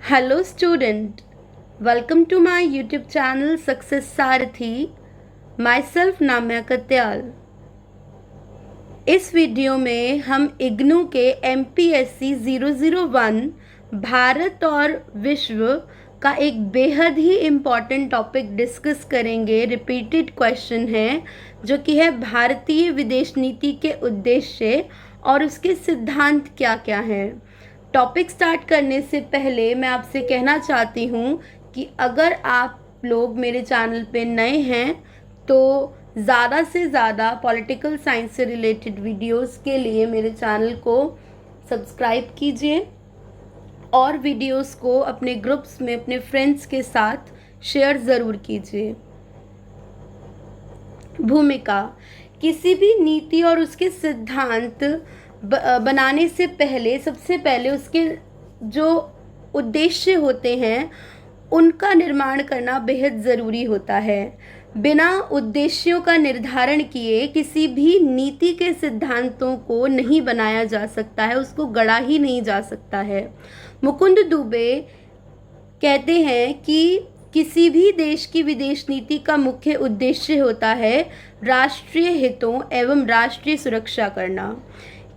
Hello student, welcome to my YouTube channel Success Sarathi. Myself Namya Katyal. इस video में हम इग्नू के MPSC 001 भारत और विश्व का एक बेहद ही इम्पॉर्टेंट टॉपिक डिस्कस करेंगे. रिपीटेड क्वेश्चन है जो कि है भारतीय विदेश नीति के उद्देश्य और उसके सिद्धांत क्या क्या हैं. टॉपिक स्टार्ट करने से पहले मैं आपसे कहना चाहती हूँ कि अगर आप लोग मेरे चैनल पे नए हैं तो ज़्यादा से ज़्यादा पॉलिटिकल साइंस से रिलेटेड वीडियोस के लिए मेरे चैनल को सब्सक्राइब कीजिए और वीडियोस को अपने ग्रुप्स में अपने फ्रेंड्स के साथ शेयर ज़रूर कीजिए. भूमिका. किसी भी नीति और उसके सिद्धांत बनाने से पहले सबसे पहले उसके जो उद्देश्य होते हैं उनका निर्माण करना बेहद ज़रूरी होता है. बिना उद्देश्यों का निर्धारण किए किसी भी नीति के सिद्धांतों को नहीं बनाया जा सकता है, उसको गढ़ा ही नहीं जा सकता है. मुकुंद दुबे कहते हैं कि किसी भी देश की विदेश नीति का मुख्य उद्देश्य होता है राष्ट्रीय हितों एवं राष्ट्रीय सुरक्षा करना.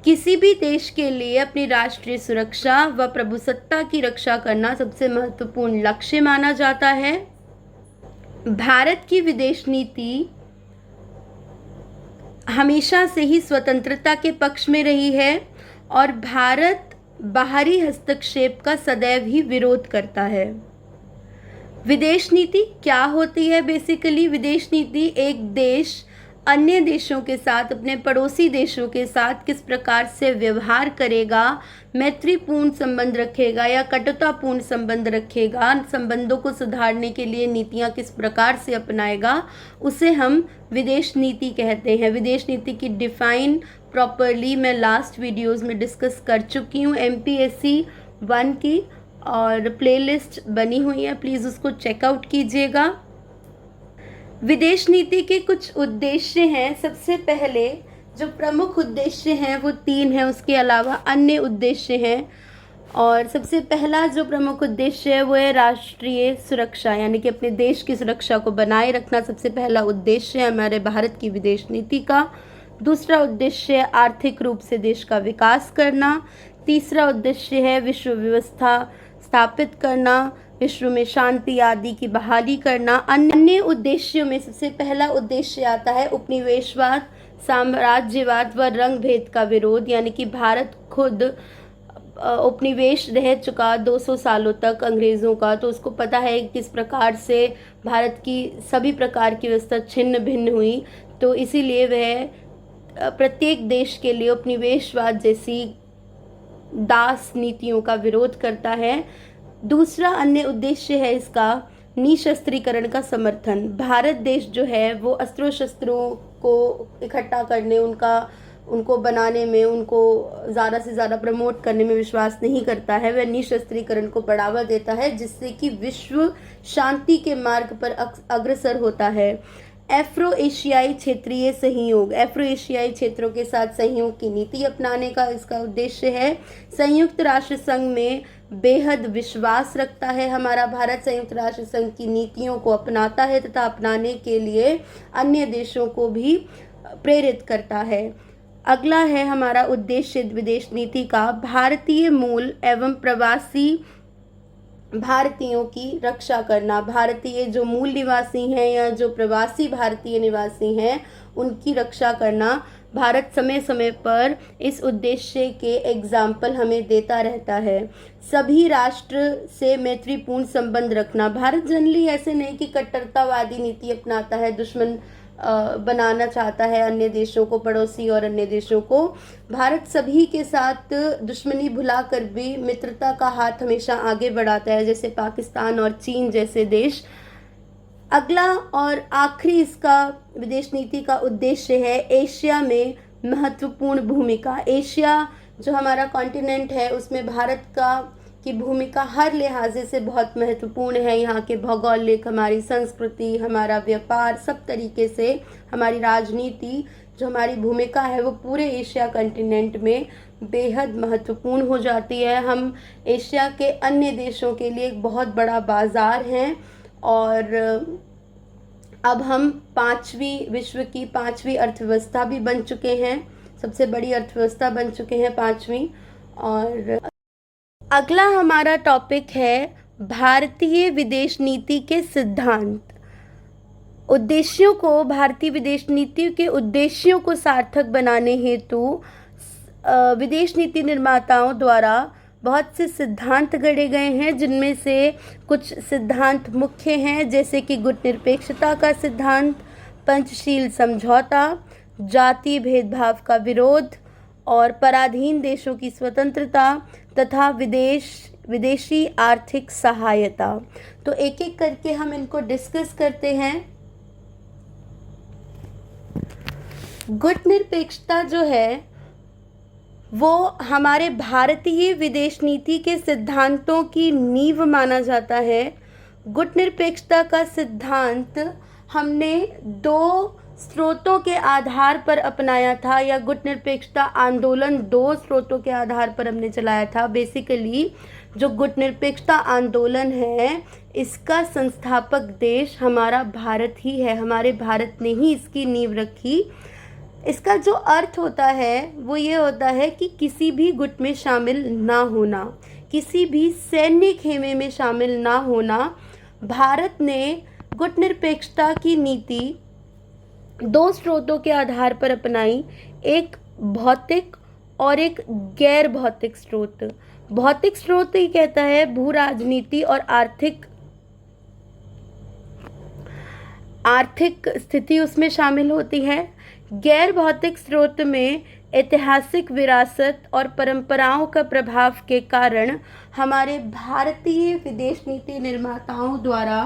किसी भी देश के लिए अपनी राष्ट्रीय सुरक्षा व प्रभुसत्ता की रक्षा करना सबसे महत्वपूर्ण लक्ष्य माना जाता है. भारत की विदेश नीति हमेशा से ही स्वतंत्रता के पक्ष में रही है और भारत बाहरी हस्तक्षेप का सदैव ही विरोध करता है. विदेश नीति क्या होती है? बेसिकली विदेश नीति एक देश अन्य देशों के साथ, अपने पड़ोसी देशों के साथ किस प्रकार से व्यवहार करेगा, मैत्रीपूर्ण संबंध रखेगा या कटुतापूर्ण संबंध रखेगा, संबंधों को सुधारने के लिए नीतियाँ किस प्रकार से अपनाएगा, उसे हम विदेश नीति कहते हैं. विदेश नीति की डिफाइन प्रॉपरली मैं लास्ट वीडियोज़ में डिस्कस कर चुकी हूँ. MPSC 1 की और प्लेलिस्ट बनी हुई है, प्लीज़ उसको चेकआउट कीजिएगा. विदेश नीति के कुछ उद्देश्य हैं. सबसे पहले जो प्रमुख उद्देश्य हैं वो 3 हैं, उसके अलावा अन्य उद्देश्य हैं. और सबसे पहला जो प्रमुख उद्देश्य है वो है राष्ट्रीय सुरक्षा, यानी कि अपने देश की सुरक्षा को बनाए रखना सबसे पहला उद्देश्य है हमारे भारत की विदेश नीति का. दूसरा उद्देश्य है आर्थिक रूप से देश का विकास करना. तीसरा उद्देश्य है विश्व व्यवस्था स्थापित करना, विश्व में शांति आदि की बहाली करना. अन्य उद्देश्यों में सबसे पहला उद्देश्य आता है उपनिवेशवाद, साम्राज्यवाद व रंग भेद का विरोध, यानी कि भारत खुद उपनिवेश रह चुका 200 सालों तक अंग्रेज़ों का, तो उसको पता है किस प्रकार से भारत की सभी प्रकार की व्यवस्था छिन्न भिन्न हुई. तो इसीलिए वह प्रत्येक देश के लिए उपनिवेशवाद जैसी दास नीतियों का विरोध करता है. दूसरा अन्य उद्देश्य है इसका निशस्त्रीकरण का समर्थन. भारत देश जो है वो अस्त्रों शस्त्रों को इकट्ठा करने, उनको बनाने में, उनको ज़्यादा से ज़्यादा प्रमोट करने में विश्वास नहीं करता है. वह निशस्त्रीकरण को बढ़ावा देता है जिससे कि विश्व शांति के मार्ग पर अग्रसर होता है. एफ्रो एशियाई क्षेत्रीय सहयोग, एफ्रो एशियाई क्षेत्रों के साथ सहयोग की नीति अपनाने का इसका उद्देश्य है. संयुक्त राष्ट्र संघ में बेहद विश्वास रखता है हमारा भारत. संयुक्त राष्ट्र संघ की नीतियों को अपनाता है तथा अपनाने के लिए अन्य देशों को भी प्रेरित करता है. अगला है हमारा उद्देश्य विदेश नीति का भारतीय मूल एवं प्रवासी भारतीयों की रक्षा करना. भारतीय जो मूल निवासी हैं या जो प्रवासी भारतीय निवासी हैं उनकी रक्षा करना. भारत समय समय पर इस उद्देश्य के एग्जाम्पल हमें देता रहता है. सभी राष्ट्र से मैत्रीपूर्ण संबंध रखना. भारत जनरली ऐसे नहीं कि कट्टरतावादी नीति अपनाता है, दुश्मन बनाना चाहता है अन्य देशों को, पड़ोसी और अन्य देशों को. भारत सभी के साथ दुश्मनी भुलाकर भी मित्रता का हाथ हमेशा आगे बढ़ाता है, जैसे पाकिस्तान और चीन जैसे देश. अगला और आखिरी इसका विदेश नीति का उद्देश्य है एशिया में महत्वपूर्ण भूमिका. एशिया जो हमारा कॉन्टिनेंट है उसमें भारत की भूमिका हर लिहाजे से बहुत महत्वपूर्ण है. यहाँ के भौगोलिक, हमारी संस्कृति, हमारा व्यापार, सब तरीके से हमारी राजनीति जो हमारी भूमिका है वो पूरे एशिया कॉन्टिनेंट में बेहद महत्वपूर्ण हो जाती है। हम एशिया के अन्य देशों के लिए एक बहुत बड़ा बाज़ार हैं और अब हम विश्व की पांचवी अर्थव्यवस्था भी बन चुके हैं, सबसे बड़ी अर्थव्यवस्था बन चुके हैं, पांचवी। और अगला हमारा टॉपिक है भारतीय विदेश नीति के सिद्धांत। भारतीय विदेश नीति के उद्देश्यों को सार्थक बनाने हेतु विदेश नीति निर्माताओं द्वारा बहुत से सिद्धांत गढ़े गए हैं, जिनमें से कुछ सिद्धांत मुख्य हैं, जैसे कि गुटनिरपेक्षता का सिद्धांत, पंचशील समझौता, जातीय भेदभाव का विरोध और पराधीन देशों की स्वतंत्रता तथा विदेशी आर्थिक सहायता। तो एक एक करके हम इनको डिस्कस करते हैं। गुटनिरपेक्षता जो है वो हमारे भारतीय विदेश नीति के सिद्धांतों की नींव माना जाता है। गुटनिरपेक्षता का सिद्धांत हमने दो स्रोतों के आधार पर अपनाया था, या गुटनिरपेक्षता आंदोलन दो स्रोतों के आधार पर हमने चलाया था। बेसिकली जो गुटनिरपेक्षता आंदोलन है, इसका संस्थापक देश हमारा भारत ही है। हमारे भारत ने ही इसकी नींव रखी। इसका जो अर्थ होता है वो ये होता है कि किसी भी गुट में शामिल ना होना, किसी भी सैन्य खेमे में शामिल ना होना। भारत ने गुटनिरपेक्षता की नीति दो स्रोतों के आधार पर अपनाई, एक भौतिक और एक गैर भौतिक स्रोत। भौतिक स्रोत ही कहता है भू राजनीति और आर्थिक स्थिति उसमें शामिल होती है। गैर भौतिक स्रोत में ऐतिहासिक विरासत और परंपराओं का प्रभाव के कारण हमारे भारतीय विदेश नीति निर्माताओं द्वारा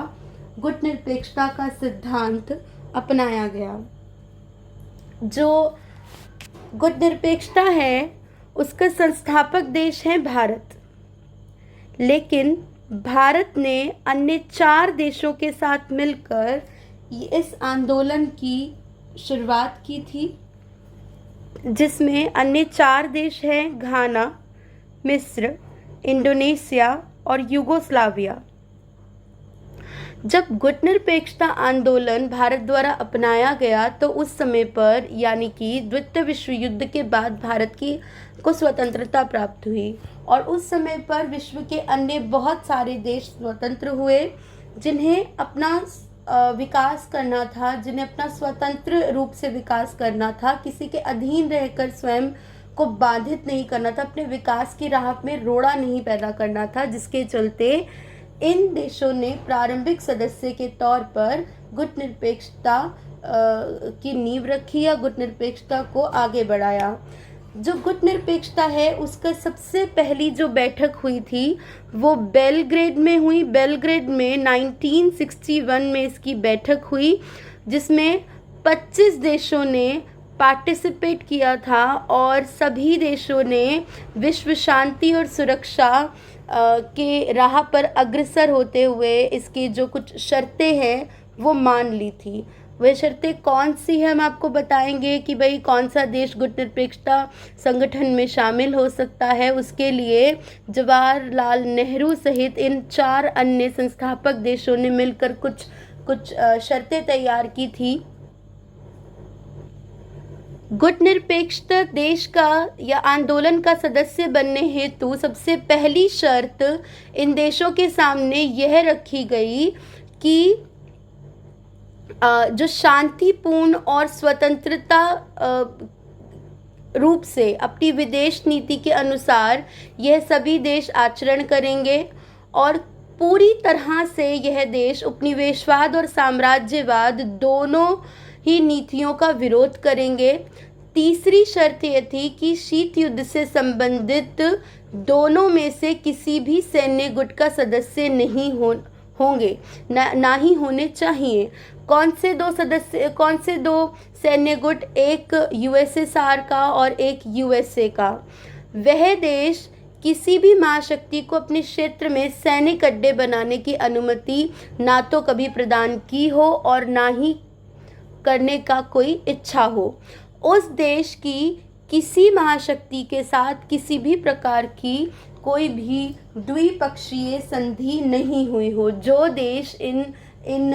गुटनिरपेक्षता का सिद्धांत अपनाया गया। जो गुटनिरपेक्षता है उसका संस्थापक देश है भारत, लेकिन भारत ने अन्य 4 देशों के साथ मिलकर इस आंदोलन की शुरुआत की थी, जिसमें अन्य 4 देश हैं घाना, मिस्र, इंडोनेशिया और यूगोस्लाविया। जब गुटनिरपेक्षता आंदोलन भारत द्वारा अपनाया गया तो उस समय पर, यानी कि द्वितीय विश्व युद्ध के बाद भारत को स्वतंत्रता प्राप्त हुई, और उस समय पर विश्व के अन्य बहुत सारे देश स्वतंत्र हुए, जिन्हें अपना विकास करना था, जिन्हें अपना स्वतंत्र रूप से विकास करना था, किसी के अधीन रहकर स्वयं को बाधित नहीं करना था, अपने विकास की राह में रोड़ा नहीं पैदा करना था, जिसके चलते इन देशों ने प्रारंभिक सदस्य के तौर पर गुटनिरपेक्षता की नींव रखी या गुटनिरपेक्षता को आगे बढ़ाया। जो गुटनिरपेक्षता है उसका सबसे पहली जो बैठक हुई थी वो बेलग्रेड में हुई। बेलग्रेड में 1961 में इसकी बैठक हुई, जिसमें 25 देशों ने पार्टिसिपेट किया था और सभी देशों ने विश्व शांति और सुरक्षा के राह पर अग्रसर होते हुए इसकी जो कुछ शर्तें हैं वो मान ली थी। वह शर्तें कौन सी हैं हम आपको बताएंगे कि भाई कौन सा देश गुटनिरपेक्षता संगठन में शामिल हो सकता है। उसके लिए जवाहरलाल नेहरू सहित इन 4 अन्य संस्थापक देशों ने मिलकर कुछ शर्तें तैयार की थी। गुटनिरपेक्षता देश का या आंदोलन का सदस्य बनने हेतु सबसे पहली शर्त इन देशों के सामने यह रखी गई कि जो शांतिपूर्ण और स्वतंत्रता रूप से अपनी विदेश नीति के अनुसार यह सभी देश आचरण करेंगे और पूरी तरह से यह देश उपनिवेशवाद और साम्राज्यवाद दोनों ही नीतियों का विरोध करेंगे। तीसरी शर्त यह थी कि शीत युद्ध से संबंधित दोनों में से किसी भी सैन्य गुट का सदस्य नहीं होंगे, ना ही होने चाहिए। कौन से दो सैन्य गुट? एक यूएसएसआर का और एक यूएसए का। वह देश किसी भी महाशक्ति को अपने क्षेत्र में सैनिक अड्डे बनाने की अनुमति ना तो कभी प्रदान की हो और ना ही करने का कोई इच्छा हो। उस देश की किसी महाशक्ति के साथ किसी भी प्रकार की कोई भी द्विपक्षीय संधि नहीं हुई हो। जो देश इन इन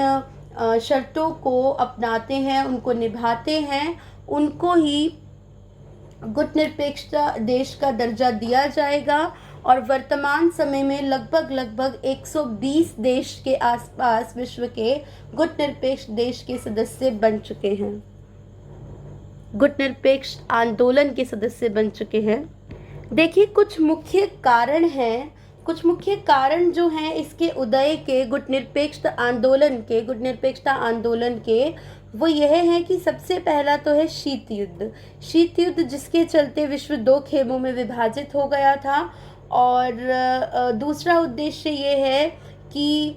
शर्तों को अपनाते हैं, उनको निभाते हैं, उनको ही गुटनिरपेक्ष देश का दर्जा दिया जाएगा। और वर्तमान समय में लगभग 120 देश के आसपास विश्व के गुटनिरपेक्ष देश के सदस्य बन चुके हैं, गुटनिरपेक्ष आंदोलन के सदस्य बन चुके हैं। देखिए, कुछ मुख्य कारण हैं, कुछ मुख्य कारण जो हैं इसके उदय के, गुटनिरपेक्षता आंदोलन के, वो यह है कि सबसे पहला तो है शीत युद्ध, जिसके चलते विश्व 2 खेमों में विभाजित हो गया था। और दूसरा उद्देश्य ये है कि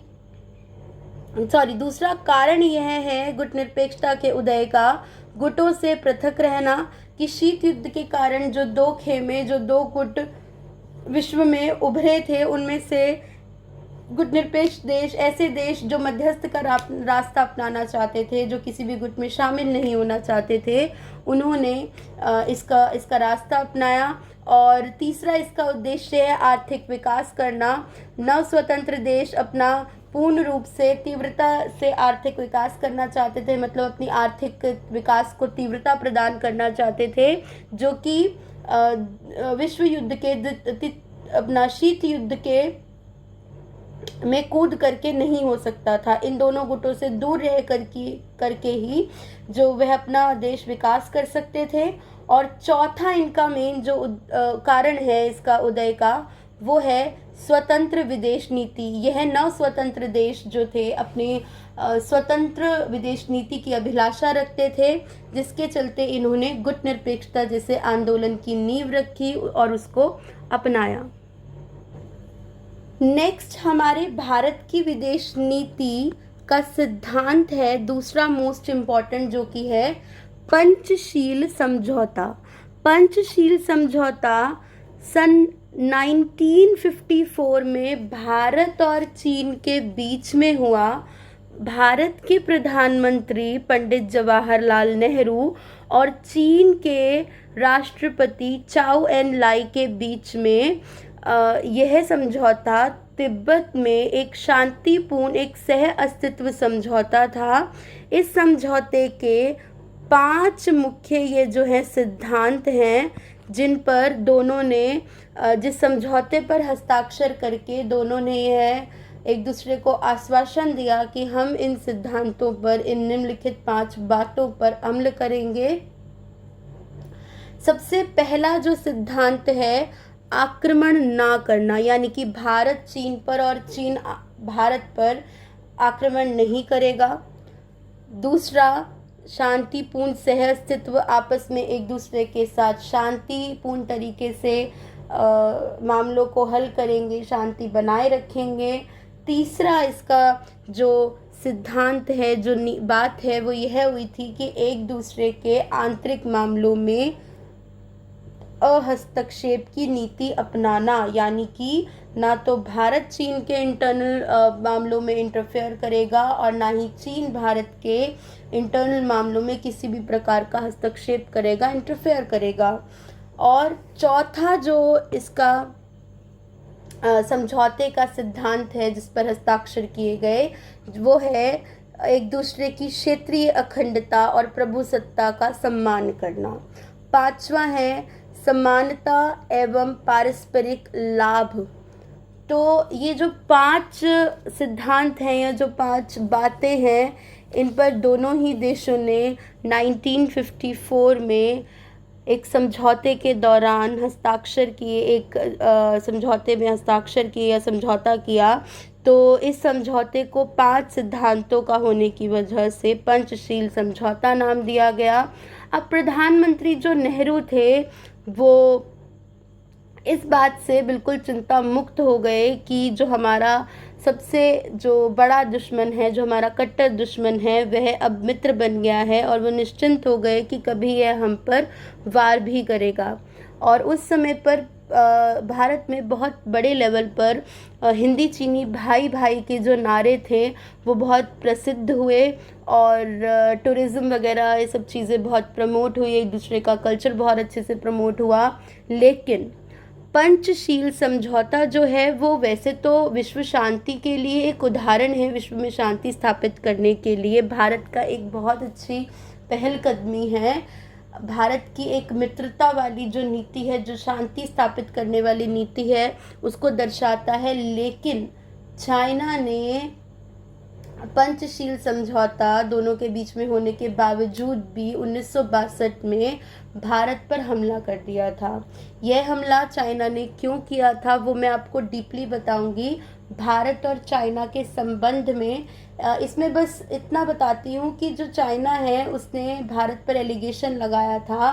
दूसरा कारण यह है गुटनिरपेक्षता के उदय का, गुटों से पृथक रहना, कि शीत युद्ध के कारण जो 2 खेमे, जो 2 गुट विश्व में उभरे थे, उनमें से गुटनिरपेक्ष देश, ऐसे देश जो मध्यस्थ का रास्ता अपनाना चाहते थे, जो किसी भी गुट में शामिल नहीं होना चाहते थे, उन्होंने इसका रास्ता अपनाया। और तीसरा इसका उद्देश्य है आर्थिक विकास करना। नव स्वतंत्र देश अपना पूर्ण रूप से तीव्रता से आर्थिक विकास करना चाहते थे, मतलब अपनी आर्थिक विकास को तीव्रता प्रदान करना चाहते थे, जो कि विश्व युद्ध के अपना शीत युद्ध के में कूद करके नहीं हो सकता था। इन दोनों गुटों से दूर रह करके ही जो वह अपना देश विकास कर सकते थे। और चौथा इनका मेन जो कारण है इसका उदय का, वो है स्वतंत्र विदेश नीति। यह नव स्वतंत्र देश जो थे अपने स्वतंत्र विदेश नीति की अभिलाषा रखते थे, जिसके चलते इन्होंने गुटनिरपेक्षता जैसे आंदोलन की नींव रखी और उसको अपनाया। नेक्स्ट हमारे भारत की विदेश नीति का सिद्धांत है दूसरा मोस्ट इम्पॉर्टेंट, जो कि है पंचशील समझौता। पंचशील समझौता सन 1954 में भारत और चीन के बीच में हुआ। भारत के प्रधानमंत्री पंडित जवाहरलाल नेहरू और चीन के राष्ट्रपति चाउ एन लाई के बीच में यह समझौता तिब्बत में एक शांतिपूर्ण, एक सह अस्तित्व समझौता था। इस समझौते के 5 मुख्य ये जो है सिद्धांत हैं, जिन पर दोनों ने जिस समझौते पर हस्ताक्षर करके दोनों ने यह एक दूसरे को आश्वासन दिया कि हम इन सिद्धांतों पर, इन निम्नलिखित 5 बातों पर अमल करेंगे। सबसे पहला जो सिद्धांत है आक्रमण ना करना, यानी कि भारत चीन पर और चीन भारत पर आक्रमण नहीं करेगा। दूसरा, शांतिपूर्ण सह अस्तित्व, आपस में एक दूसरे के साथ शांतिपूर्ण तरीके से मामलों को हल करेंगे, शांति बनाए रखेंगे। तीसरा इसका जो सिद्धांत है, जो बात है, वो यह हुई थी कि एक दूसरे के आंतरिक मामलों में हस्तक्षेप की नीति अपनाना, यानी कि ना तो भारत चीन के इंटरनल मामलों में इंटरफेयर करेगा और ना ही चीन भारत के इंटरनल मामलों में किसी भी प्रकार का हस्तक्षेप करेगा, इंटरफेयर करेगा। और चौथा जो इसका समझौते का सिद्धांत है जिस पर हस्ताक्षर किए गए, वो है एक दूसरे की क्षेत्रीय अखंडता और प्रभुसत्ता का सम्मान करना। 5वां है समानता एवं पारस्परिक लाभ। तो ये जो 5 सिद्धांत हैं या जो 5 बातें हैं, इन पर दोनों ही देशों ने 1954 में एक समझौते के दौरान हस्ताक्षर किए, एक समझौते में हस्ताक्षर किए या समझौता किया। तो इस समझौते को 5 सिद्धांतों का होने की वजह से पंचशील समझौता नाम दिया गया। अब प्रधानमंत्री जो नेहरू थे, वो इस बात से बिल्कुल चिंता मुक्त हो गए कि जो हमारा सबसे जो बड़ा दुश्मन है, जो हमारा कट्टर दुश्मन है, वह अब मित्र बन गया है, और वो निश्चिंत हो गए कि कभी यह हम पर वार भी करेगा। और उस समय पर भारत में बहुत बड़े लेवल पर हिंदी चीनी भाई भाई के जो नारे थे वो बहुत प्रसिद्ध हुए और टूरिज़्म वगैरह ये सब चीज़ें बहुत प्रमोट हुई, एक दूसरे का कल्चर बहुत अच्छे से प्रमोट हुआ। लेकिन पंचशील समझौता जो है वो वैसे तो विश्व शांति के लिए एक उदाहरण है, विश्व में शांति स्थापित करने के लिए भारत का एक बहुत अच्छी पहलकदमी है। भारत की एक मित्रता वाली जो नीति है, जो शांति स्थापित करने वाली नीति है, उसको दर्शाता है। लेकिन चाइना ने पंचशील समझौता दोनों के बीच में होने के बावजूद भी 1962 में भारत पर हमला कर दिया था। यह हमला चाइना ने क्यों किया था वो मैं आपको डीपली बताऊंगी। भारत और चाइना के संबंध में इसमें बस इतना बताती हूँ कि जो चाइना है उसने भारत पर एलिगेशन लगाया था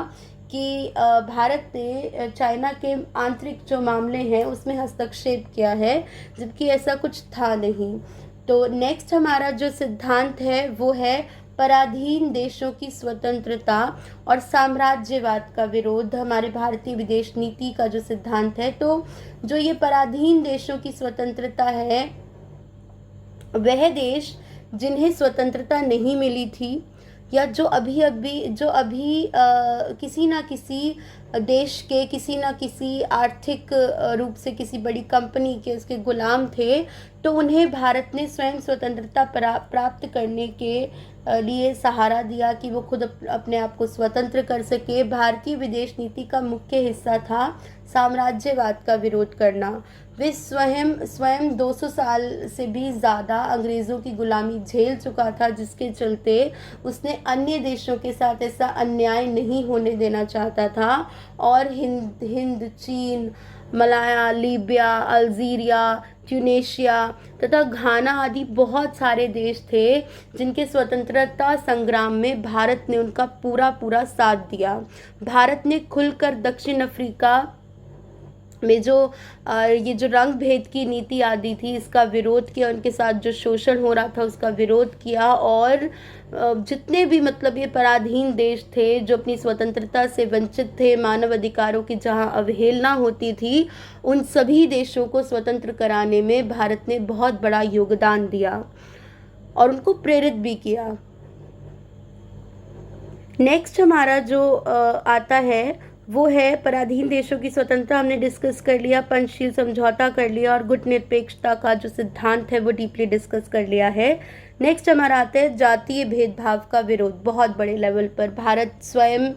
कि भारत ने चाइना के आंतरिक जो मामले हैं उसमें हस्तक्षेप किया है, जबकि ऐसा कुछ था नहीं। तो नेक्स्ट हमारा जो सिद्धांत है वो है पराधीन देशों की स्वतंत्रता और साम्राज्यवाद का विरोध। हमारे भारतीय विदेश नीति का जो सिद्धांत है, तो जो ये पराधीन देशों की स्वतंत्रता है, वह देश जिन्हें स्वतंत्रता नहीं मिली थी या जो अभी किसी ना किसी देश के किसी ना किसी आर्थिक रूप से किसी बड़ी कंपनी के उसके गुलाम थे, तो उन्हें भारत ने स्वयं स्वतंत्रता प्राप्त करने के लिए सहारा दिया कि वो खुद अपने आप को स्वतंत्र कर सके। भारतीय विदेश नीति का मुख्य हिस्सा था साम्राज्यवाद का विरोध करना। वे स्वयं 200 साल से भी ज़्यादा अंग्रेज़ों की गुलामी झेल चुका था, जिसके चलते उसने अन्य देशों के साथ ऐसा अन्याय नहीं होने देना चाहता था। और हिंद, चीन, मलाया, लीबिया, अल्जीरिया, ट्यूनेशिया तथा घाना आदि बहुत सारे देश थे जिनके स्वतंत्रता संग्राम में भारत ने उनका पूरा साथ दिया। भारत ने खुलकर दक्षिण अफ्रीका में ये जो रंग भेद की नीति आदि थी इसका विरोध किया, उनके साथ जो शोषण हो रहा था उसका विरोध किया। और जितने भी मतलब ये पराधीन देश थे जो अपनी स्वतंत्रता से वंचित थे, मानव अधिकारों की जहाँ अवहेलना होती थी, उन सभी देशों को स्वतंत्र कराने में भारत ने बहुत बड़ा योगदान दिया और उनको प्रेरित भी किया। नेक्स्ट हमारा जो आता है वो है पराधीन देशों की स्वतंत्रता, हमने डिस्कस कर लिया, पंचशील समझौता कर लिया और गुट निरपेक्षता का जो सिद्धांत है वो डीपली डिस्कस कर लिया है। नेक्स्ट हमारा आता है जातीय भेदभाव का विरोध। बहुत बड़े लेवल पर भारत स्वयं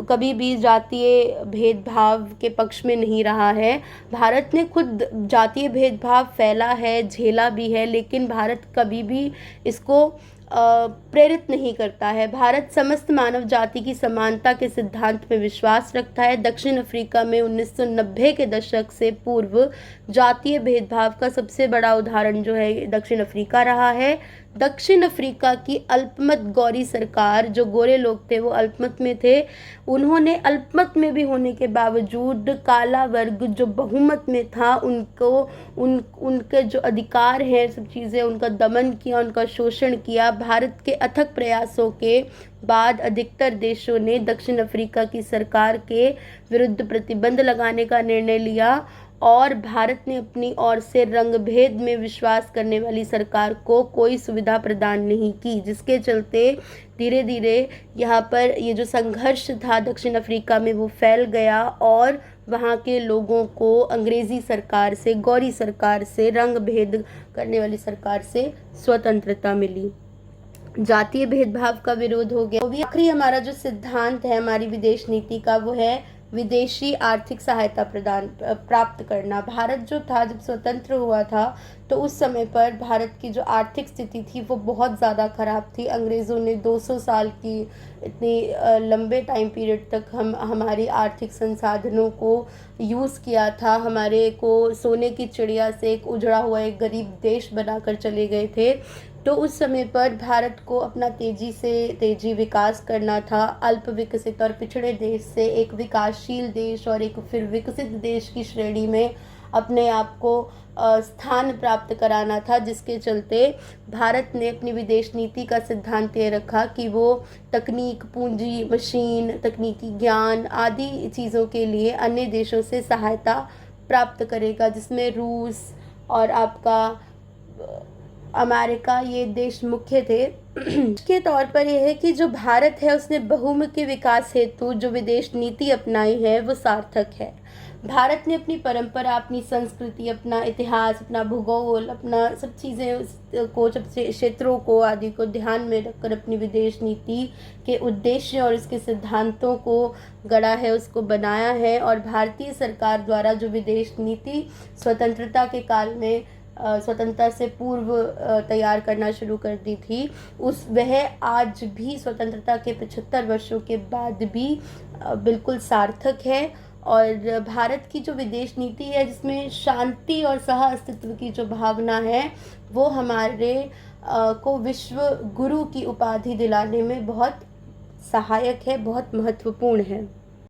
कभी भी जातीय भेदभाव के पक्ष में नहीं रहा है। भारत ने खुद जातीय भेदभाव फैला है, झेला भी है, लेकिन भारत कभी भी इसको प्रेरित नहीं करता है। भारत समस्त मानव जाति की समानता के सिद्धांत में विश्वास रखता है। दक्षिण अफ्रीका में 1990 के दशक से पूर्व जातीय भेदभाव का सबसे बड़ा उदाहरण जो है दक्षिण अफ्रीका रहा है। दक्षिण अफ्रीका की अल्पमत गौरी सरकार, जो गोरे लोग थे वो अल्पमत में थे, उन्होंने अल्पमत में भी होने के बावजूद काला वर्ग जो बहुमत में था उनके जो अधिकार हैं सब चीज़ें उनका दमन किया, उनका शोषण किया। भारत के अथक प्रयासों के बाद अधिकतर देशों ने दक्षिण अफ्रीका की सरकार के विरुद्ध प्रतिबंध लगाने का निर्णय लिया और भारत ने अपनी ओर से रंगभेद में विश्वास करने वाली सरकार को कोई सुविधा प्रदान नहीं की, जिसके चलते धीरे धीरे यहाँ पर ये जो संघर्ष था दक्षिण अफ्रीका में वो फैल गया और वहाँ के लोगों को अंग्रेज़ी सरकार से, गौरी सरकार से, रंगभेद करने वाली सरकार से स्वतंत्रता मिली। जातीय भेदभाव का विरोध हो गया। अभी आखिरी हमारा जो सिद्धांत है हमारी विदेश नीति का वो है विदेशी आर्थिक सहायता प्राप्त करना। भारत जो था जब स्वतंत्र हुआ था तो उस समय पर भारत की जो आर्थिक स्थिति थी वो बहुत ज़्यादा ख़राब थी। अंग्रेज़ों ने 200 साल की इतनी लंबे टाइम पीरियड तक हमारी आर्थिक संसाधनों को यूज़ किया था, हमारे को सोने की चिड़िया से एक उजड़ा हुआ एक गरीब देश बनाकर चले गए थे। तो उस समय पर भारत को अपना तेजी विकास करना था। अल्प विकसित और पिछड़े देश से एक विकासशील देश और एक फिर विकसित देश की श्रेणी में अपने आप को स्थान प्राप्त कराना था, जिसके चलते भारत ने अपनी विदेश नीति का सिद्धांत ये रखा कि वो तकनीक, पूंजी, मशीन, तकनीकी ज्ञान आदि चीज़ों के लिए अन्य देशों से सहायता प्राप्त करेगा, जिसमें रूस और आपका अमेरिका ये देश मुख्य थे। के तौर पर यह है कि जो भारत है उसने बहुमुखी विकास हेतु जो विदेश नीति अपनाई है वो सार्थक है। भारत ने अपनी परंपरा, अपनी संस्कृति, अपना इतिहास, अपना भूगोल, अपना सब चीज़ें को, सब क्षेत्रों को आदि को ध्यान में रखकर अपनी विदेश नीति के उद्देश्य और इसके सिद्धांतों को गढ़ा है, उसको बनाया है। और भारतीय सरकार द्वारा जो विदेश नीति स्वतंत्रता के काल में स्वतंत्रता से पूर्व तैयार करना शुरू कर दी थी, वह आज भी स्वतंत्रता के 75 वर्षों के बाद भी बिल्कुल सार्थक है। और भारत की जो विदेश नीति है जिसमें शांति और सह अस्तित्व की जो भावना है वो हमारे को विश्व गुरु की उपाधि दिलाने में बहुत सहायक है, बहुत महत्वपूर्ण है।